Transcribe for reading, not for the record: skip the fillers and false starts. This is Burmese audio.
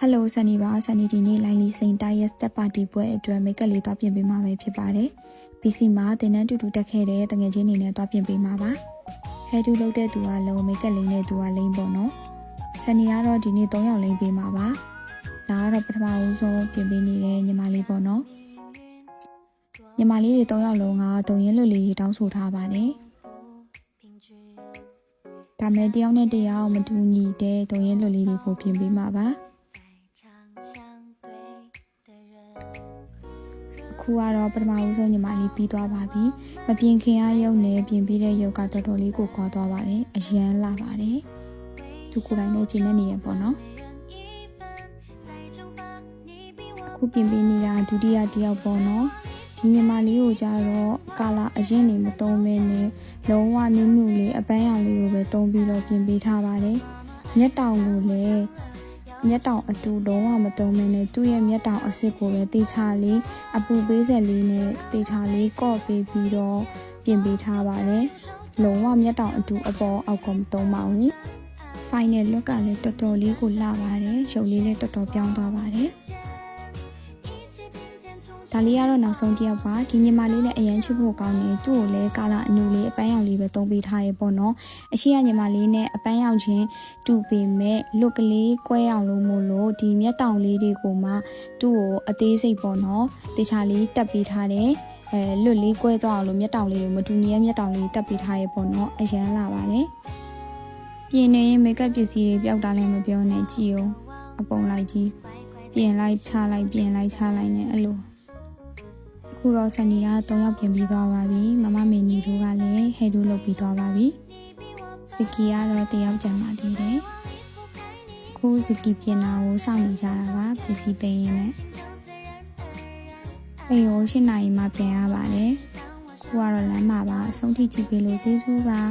Hello ဆန်နီပါဆန်နီဒီနေ့လိုင်းလီစိန်တိုင်းရဲ့ step party ပွဲအတွက်မိတ်ကလေးသွားပြင်ပေးမှာပဲဖြစ်ပါတယ်။ PC မှာတင်တန်းတူတူတက်ခဲ့တဲ့တငယ်ချင်းနေနဲ့သွားပြင်ပေးမှာပါ။ Hair do လုပ်တဲ့သူကလုံးမိတ်ကလေးနဲ့သူကလိမ့်ပေါ့နော်။ဆန်နီကတော့ဒီနေ့3ယောက်လိမ့်ပေးမှာပါ။ဒါကတော့ပထမဦးဆုံးပြင်ပေးနေတဲ့ညီမလေးပေါ့နော်။ညီမလေးတွေ3ယောက်လုံးကဒုံရင်လွတ်လေးတောင်းဆိုထားပါတယ်။ဒါမဲ့တယောက်နဲ့တယောက်မတူညီတဲ့ဒုံရင်လွတ်လေးတွေကိုပြင်ပေးမှာပါ။ခုကတော့ပထမဦးဆုံးညီမလေးပြီးသွားပါပြီမပြင်ခင်အားရုပ်နဲ့ပြင်ပြီးတဲ့ရုပ်ကတော်တော်လေးကိုကွာသွားပါတယ်အရန်လာပါတယ်သူကိုယ်တိုင်လည်းကျင်းနေနေရပေါ့နော်အခုပြင်ပြီးနေတာဒုတိယတစ်ယောက်ပေါ့နော်ဒီညီမလေးကိုကြတော့ကာလာအရင်နေမသုံးမဲနဲ့လုံးဝနုနုလေးအပန်းရောင်လေးကိုပဲသုံးပြီးတော့ပြင်ပေးထားပါတယ်မျက်တောင်ကိုလည်းမျက်တောင်အတူလုံးဝမတုံးမနဲ့သူ့ရဲ့မျက်တောင်အစ်စ်ကိုပဲတေချာလေးအပူပေးဆက်လေးနဲ့တေချာလေးကော့ပေးပြီးတော့ပြင်ပေးထားပါတယ်လုံးဝမျက်တောင်အတူအပေါ်အောက်ကမတုံးပါဘူး final look ကလည်းတော်တော်လေးကိုလှပါတယ်ရုပ်လေးလည်းတော်တော်ပြောင်းသွားပါတယ်ဒါလေးကတော့နောက်ဆုံးတစ်ယောက်ပါဒီညီမလေးလည်းအရန်ချစ်ဖို့ကောင်းနေသူ့ကိုလည်းကာလာအနူလေးအပန်းရောင်လေးပဲသုံးပေးထားရေပေါ့နော်အရှိရညီမလေးနဲ့အပန်းရောင်ချင်းတူပေမဲ့လွတ်ကလေးကွဲအောင်လို့မို့လို့ဒီမျက်တောင်လေးတွေကိုမှသူ့ကိုအသေးစိတ်ပေါ့နော်တေချာလေးတက်ပေးထားတယ်လွတ်လေးကွဲသွားအောင်လို့မျက်တောင်လေးကိုမတူညီရဲ့မျက်တောင်လေးတက်ပေးထားရေပေါ့နော်အရန်လာပါတယ်ပြင်နေရင်မိတ်ကပ်ပစ္စည်းတွေပျောက်တာလည်းမပြောနဲ့ကြည့်အောင်အပုံလိုက်ကြီးပြင်လိုက်ချလိုက်ပြင်လိုက်ချလိုက်နဲ့အဲ့လိုခုတော့ဆန်နီက3ယောက်ပြင်ပြီးသွားပါပြီမမမင်းကြီးတို့ကလည်းဟဲဒူလုပ်ပြီးသွားပါပြီစကီကတော့1ယောက်ကျန်ပါသေးတယ်ခုစကီပြင်တာကိုစောင့်နေကြတာပါပစ္စည်းသိမ်းရင်းနဲ့အေးဟို8နာရီမှပြန်ရပါတယ်ခုကတော့လမ်းမှာပါအဆုံးထိကြည့်ပေးလို့ကျေးဇူးပါ